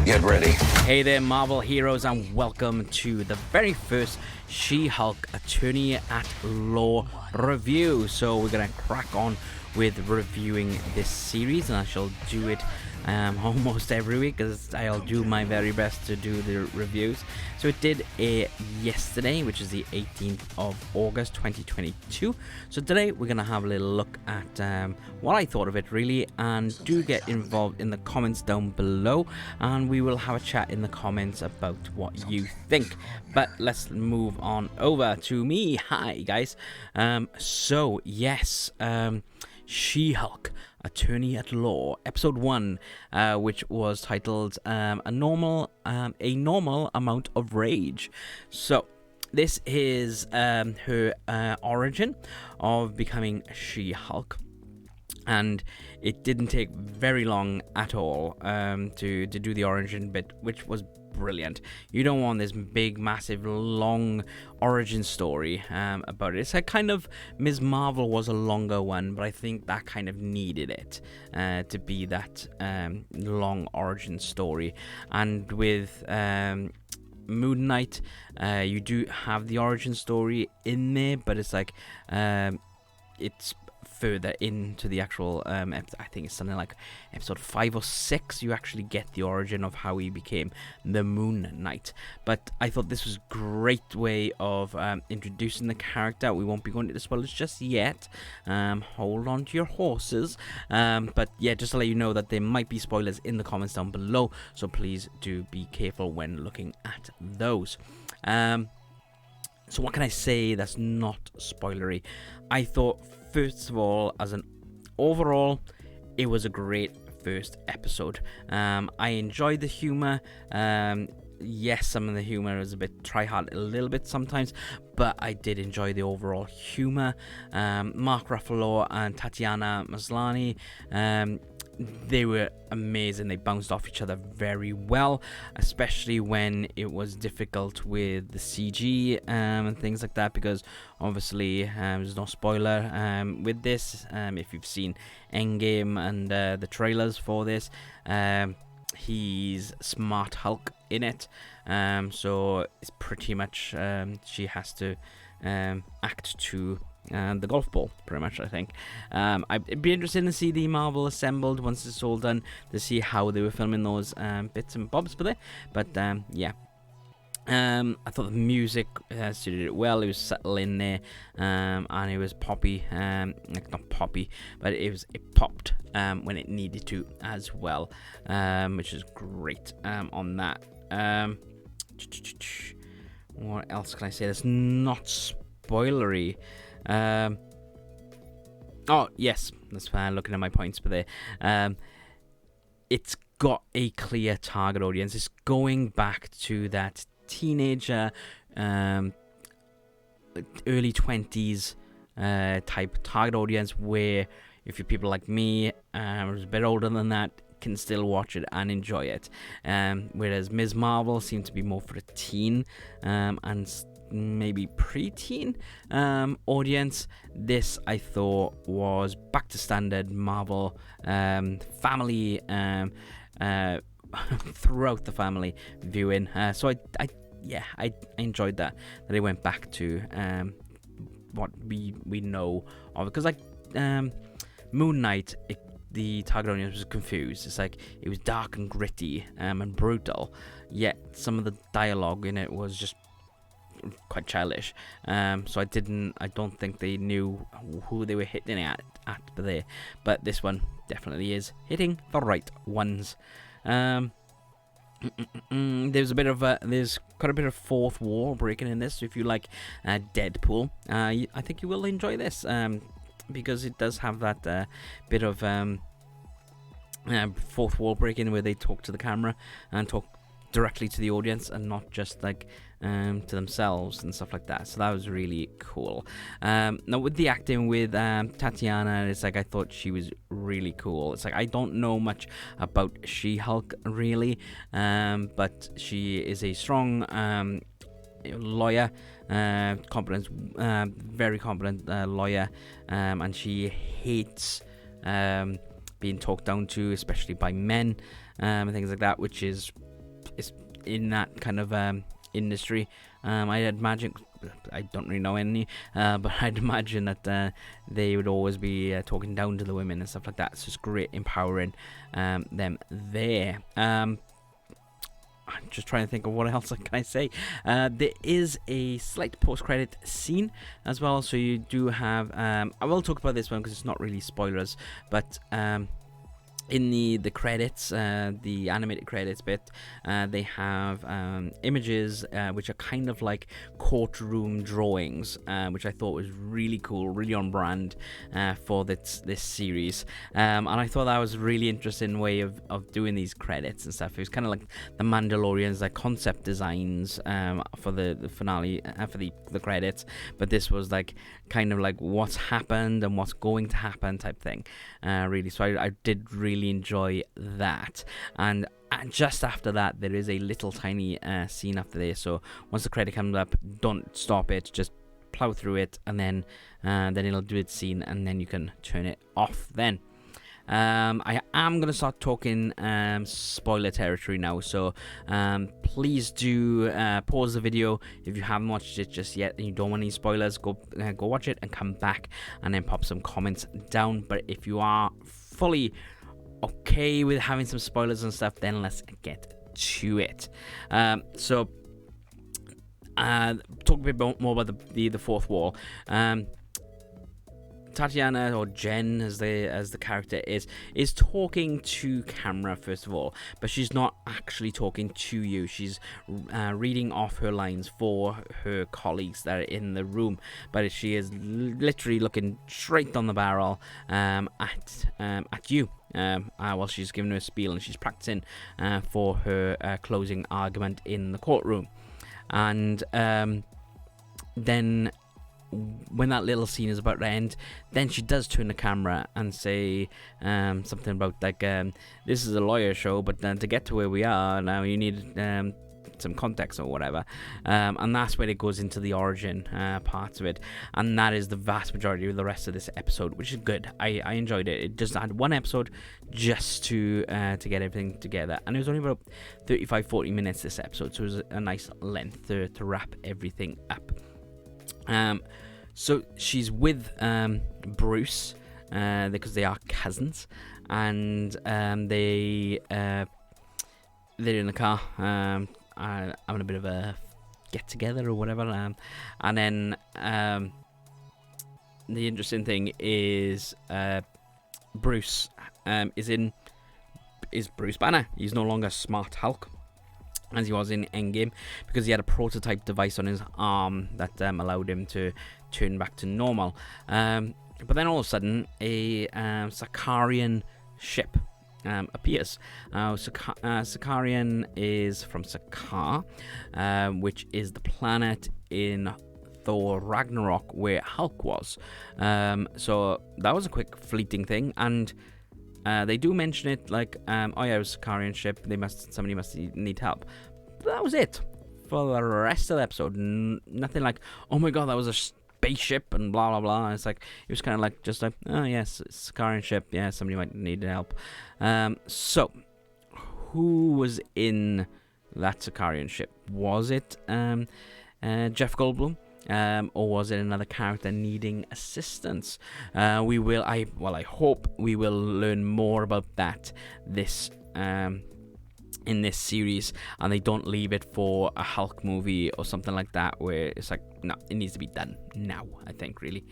Get ready. Hey there, Marvel heroes, and welcome to the very first She-Hulk Attorney at Law review. So we're going to crack on with reviewing this series, and I shall do it almost every week because I'll do my very best to do the reviews. So it did air yesterday, which is the 18th of August 2022. So today we're going to have a little look at what I thought of it really, and do get involved in the comments down below, and we will have a chat in the comments about what you think. But let's move on over to me. Hi guys. So yes, She-Hulk Attorney at Law, episode 1, which was titled a normal amount of rage. So this is her origin of becoming She-Hulk, and it didn't take very long at all to do the origin bit, which was brilliant. You don't want this big, massive, long origin story about it. It's like kind of Ms. Marvel was a longer one, but I think that kind of needed it to be that long origin story. And with Moon Knight, you do have the origin story in there, but it's like it's further into the actual I think it's something like episode 5 or 6 you actually get the origin of how he became the Moon Knight. But I thought this was a great way of introducing the character. We won't be going into the spoilers just yet, hold on to your horses, but yeah, just to let you know that there might be spoilers in the comments down below, so please do be careful when looking at those. So what can I say that's not spoilery? I thought, first of all, as an overall, it was a great first episode. I enjoyed the humor. Yes, some of the humor is a bit try-hard a little bit sometimes, but I did enjoy the overall humor. Mark Ruffalo and Tatiana Maslany, they were amazing. They bounced off each other very well, especially when it was difficult with the CG and things like that, because obviously there's no spoiler with this. If you've seen Endgame and the trailers for this, he's Smart Hulk in it, so it's pretty much she has to act to the golf ball, pretty much. I think it'd be interesting to see the Marvel assembled once it's all done, to see how they were filming those bits and bobs for it. But yeah, I thought the music suited it well. It was subtle in there, and it was poppy, like not poppy, but it popped when it needed to as well, which is great on that. What else can I say that's not spoilery? Oh yes, that's fine. Looking at my points, but there, it's got a clear target audience. It's going back to that teenager, early 20s type target audience, where if you're people like me, who's a bit older than that, can still watch it and enjoy it. Whereas Ms. Marvel seemed to be more for a teen and maybe pre-teen audience. This I thought was back to standard Marvel family throughout the family viewing. So I enjoyed that they went back to what we know of, because like Moon Knight, the target audience was confused. It's like it was dark and gritty and brutal, yet some of the dialogue in it was just quite childish. So I don't think they knew who they were hitting at there. But this one definitely is hitting the right ones. There's quite a bit of fourth wall breaking in this. So if you like Deadpool, I think you will enjoy this, because it does have that bit of fourth wall breaking, where they talk to the camera and talk directly to the audience and not just like to themselves and stuff like that. So that was really cool. Now with the acting with Tatiana, it's like I thought she was really cool. It's like I don't know much about She-Hulk really, but she is a strong lawyer, competent, very competent lawyer, and she hates being talked down to, especially by men and things like that, which is is in that kind of industry. I'd imagine, I don't really know any, but I'd imagine that they would always be talking down to the women and stuff like that. So it's great empowering them there. I'm just trying to think of what else can I say. There is a slight post-credit scene as well, so you do have. I will talk about this one because it's not really spoilers, but in the credits, the animated credits bit, they have images which are kind of like courtroom drawings, which I thought was really cool, really on brand for this series. And I thought that was a really interesting way of doing these credits and stuff. It was kind of like the Mandalorian's like concept designs for the finale, for the credits, but this was like kind of like what's happened and what's going to happen type thing, really. So I did really enjoy that. And just after that, there is a little tiny scene after this. So once the credit comes up, don't stop it, just plow through it, and then it'll do its scene, and then you can turn it off then. I am going to start talking spoiler territory now, so please do pause the video if you haven't watched it just yet and you don't want any spoilers. Go watch it and come back and then pop some comments down. But if you are fully okay with having some spoilers and stuff, then let's get to it. So talk a bit more about the fourth wall. Tatiana, or Jen as the character is talking to camera first of all, but she's not actually talking to you. She's reading off her lines for her colleagues that are in the room, but she is literally looking straight on the barrel at you while she's giving her a spiel, and she's practicing for her closing argument in the courtroom. And then when that little scene is about to end, then she does turn the camera and say something about like, this is a lawyer show, but to get to where we are now, you need some context or whatever, and that's where it goes into the origin parts of it, and that is the vast majority of the rest of this episode, which is good. I enjoyed it. It just had one episode just to get everything together, and it was only about 35-40 minutes this episode, so it was a nice length to wrap everything up. So she's with Bruce because they are cousins, and they're in the car having a bit of a get together or whatever, and then the interesting thing is Bruce is Bruce Banner. He's no longer Smart Hulk as he was in Endgame, because he had a prototype device on his arm that allowed him to turn back to normal. But then all of a sudden, a Sakarian ship appears. Sakarian is from Sakaar, which is the planet in Thor Ragnarok where Hulk was. So that was a quick fleeting thing, and they do mention it like, oh yeah, it was a Sakarian ship. Somebody must need help. But that was it for the rest of the episode. Nothing like, oh my god, that was a spaceship and blah blah blah. It's like, it was kind of like, just like, oh yes, it's a Sakarian ship. Yeah, somebody might need help. So who was in that Sakarian ship? Was it Jeff Goldblum? Or was it another character needing assistance? I hope we will learn more about that in this series, and they don't leave it for a Hulk movie or something like that, where it's like, no, it needs to be done now, I think, really.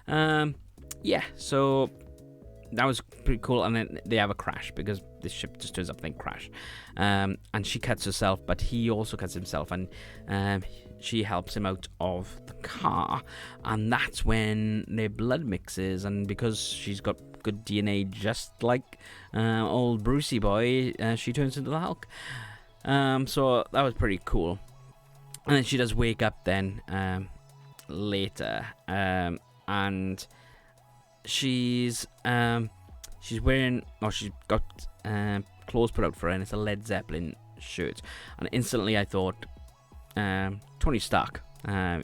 Yeah, so that was pretty cool. And then they have a crash, because this ship just turns up and then crash, and she cuts herself, but he also cuts himself, and she helps him out of the car, and that's when their blood mixes, and because she's got good DNA, just like old Brucey boy, she turns into the Hulk. So that was pretty cool. And then she does wake up then later, and she's wearing, or she's got clothes put out for her, and it's a Led Zeppelin shirt, and instantly I thought Tony Stark.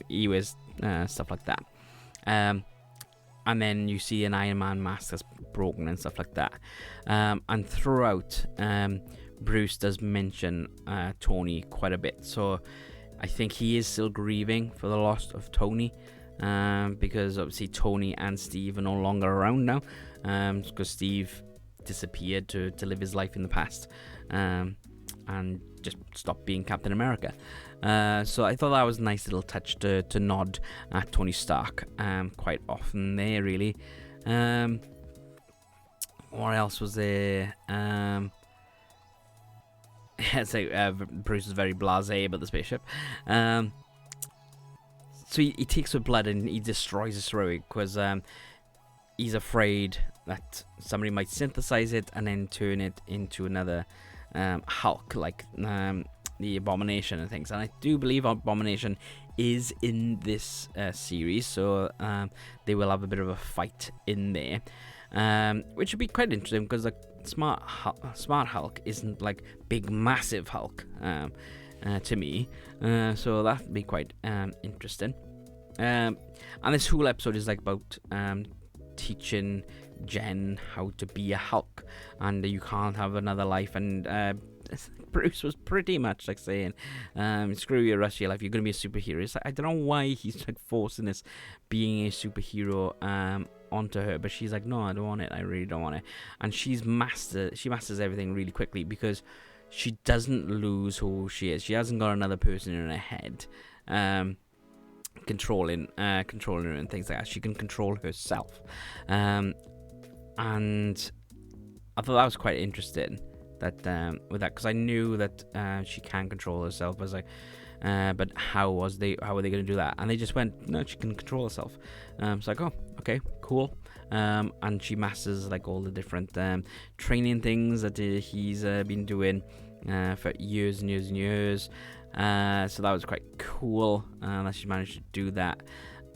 He wears stuff like that, and then you see an Iron Man mask that's broken and stuff like that, and throughout Bruce does mention Tony quite a bit. So I think he is still grieving for the loss of Tony, because obviously Tony and Steve are no longer around now, because Steve disappeared to live his life in the past, and just stopped being Captain America. So I thought that was a nice little touch to nod at Tony Stark quite often there, really. What else was there? It's like Bruce is very blasé about the spaceship. So he takes her blood and he destroys his throat because he's afraid that somebody might synthesize it and then turn it into another Hulk, like the Abomination and things. And I do believe Abomination is in this series, so they will have a bit of a fight in there, which would be quite interesting because like Smart Hulk isn't like big massive Hulk to me, so that'd be quite interesting. And this whole episode is like about teaching Jen how to be a Hulk, and you can't have another life. And Bruce was pretty much like saying, screw your rest of your life, you're going to be a superhero. It's like, I don't know why he's like forcing this being a superhero onto her, but she's like, no, I don't want it, I really don't want it. And she masters everything really quickly because she doesn't lose who she is. She hasn't got another person in her head controlling her and things like that. She can control herself, and I thought that was quite interesting that with that, because I knew that she can control herself. I was like, but how are they going to do that? And they just went, no, she can control herself. It's like, oh, okay, cool. And she masters like all the different training things that he's been doing for years and years and years. So that was quite cool that she managed to do that.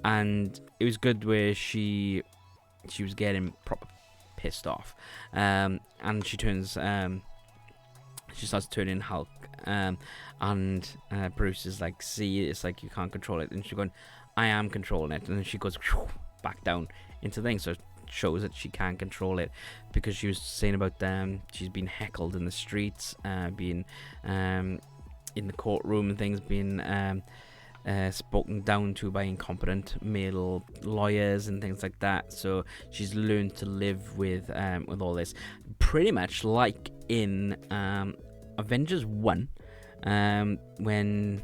And it was good where she was getting proper pissed off, and she starts turning Hulk, and Bruce is like, see, it's like you can't control it, and she's going, I am controlling it, and then she goes back down into things. So it shows that she can control it, because she was saying about she's been heckled in the streets, being in the courtroom and things, being spoken down to by incompetent male lawyers and things like that. So she's learned to live with all this, pretty much like in Avengers 1, when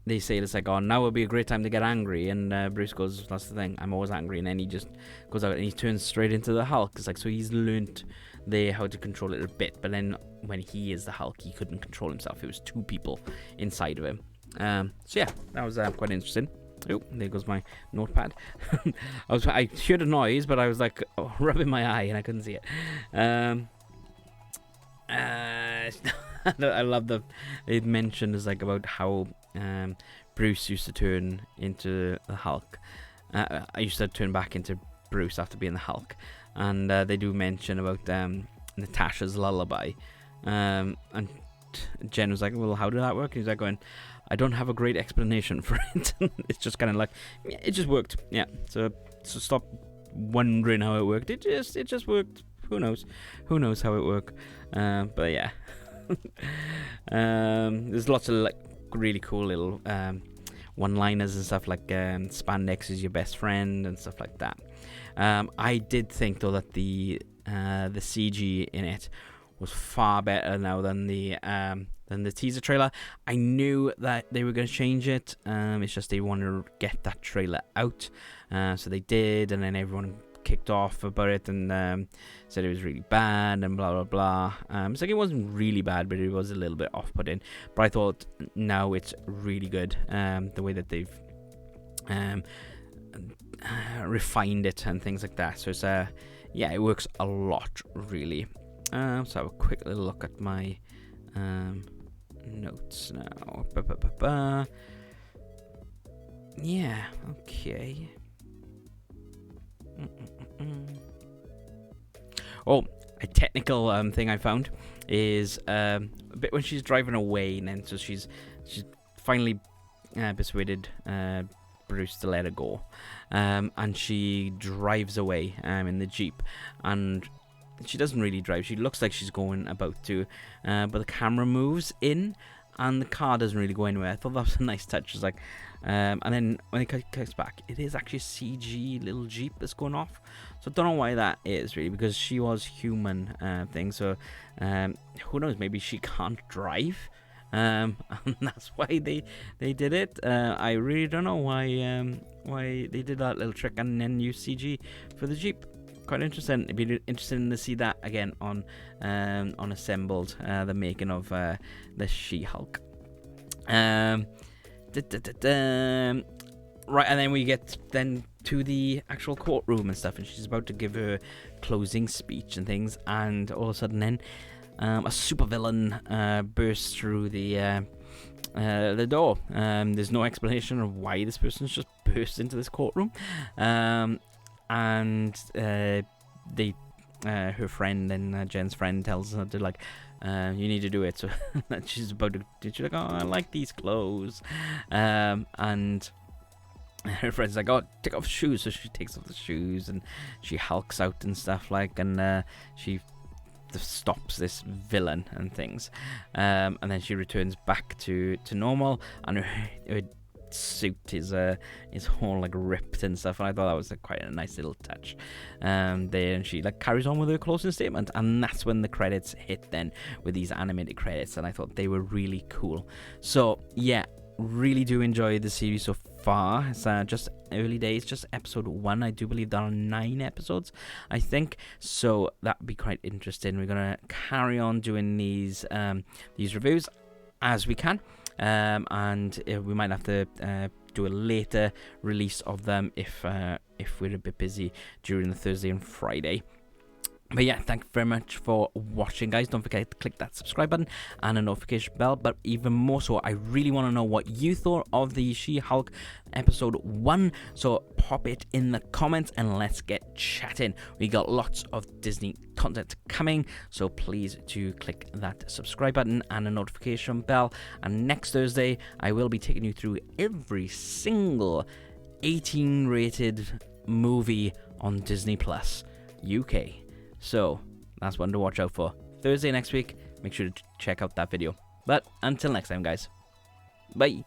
they say it's like, oh, now would be a great time to get angry, and Bruce goes, that's the thing, I'm always angry, and then he just goes out and he turns straight into the Hulk. It's like, so he's learned there how to control it a bit, but then when he is the Hulk, he couldn't control himself. It was two people inside of him. So yeah, that was quite interesting. Oh, there goes my notepad. I heard a noise, but I was like rubbing my eye and I couldn't see it. I love that it mentioned is like about how Bruce used to turn into the Hulk. I used to turn back into Bruce after being the Hulk, and they do mention about Natasha's lullaby, and Jen was like, well, how did that work? And he's like going, I don't have a great explanation for it. It's just kind of like, yeah, it just worked. Yeah, so stop wondering how it worked. It just worked. Who knows how it worked. But yeah. There's lots of like really cool little one-liners and stuff, like spandex is your best friend and stuff like that. I did think though that the CG in it was far better now than the teaser trailer. I knew that they were going to change it. It's just they wanted to get that trailer out, so they did, and then everyone kicked off about it and said it was really bad and blah blah blah. It's like it wasn't really bad, but it was a little bit off-putting. But I thought now it's really good, the way that they've refined it and things like that. So it's yeah, it works a lot really. So have a quick little look at my notes now. Yeah, okay. Oh, a technical thing I found is a bit when she's driving away, and then so she's finally persuaded Bruce to let her go, and she drives away in the Jeep, and she doesn't really drive. She looks like she's going about to, but the camera moves in, and the car doesn't really go anywhere. I thought that was a nice touch. It's like, and then when it cuts back, it is actually a CG little Jeep that's going off. So I don't know why that is really, because she was human thing. So who knows? Maybe she can't drive. And that's why they did it. I really don't know why they did that little trick and then use CG for the Jeep. Quite interesting. It'd be interesting to see that again on Assembled, the making of the She-Hulk. Right, and then we get then to the actual courtroom and stuff, and she's about to give her closing speech and things, and all of a sudden then a supervillain bursts through the door. There's no explanation of why this person's just burst into this courtroom, and her friend and Jen's friend tells her to like, you need to do it. So she's about to. She's like, oh, I like these clothes, and her friend's like, oh, take off shoes. So she takes off the shoes and she hulks out and stuff like, and she stops this villain and things, and then she returns back to normal, and her suit is all like ripped and stuff, and I thought that was quite a nice little touch there, and she like carries on with her closing statement, and that's when the credits hit then with these animated credits, and I thought they were really cool. So yeah, really do enjoy the series so far. It's just early days, just episode 1. I do believe there are 9 episodes, I think, so that'd be quite interesting. We're gonna carry on doing these reviews as we can, and we might have to do a later release of them if we're a bit busy during the Thursday and Friday. But yeah, thank you very much for watching, guys. Don't forget to click that subscribe button and a notification bell. But even more so, I really want to know what you thought of the She-Hulk episode 1. So pop it in the comments and let's get chatting. We got lots of Disney content coming, so please do click that subscribe button and a notification bell. And next Thursday, I will be taking you through every single 18-rated movie on Disney Plus UK. So that's one to watch out for. Thursday next week, make sure to check out that video. But until next time, guys, bye.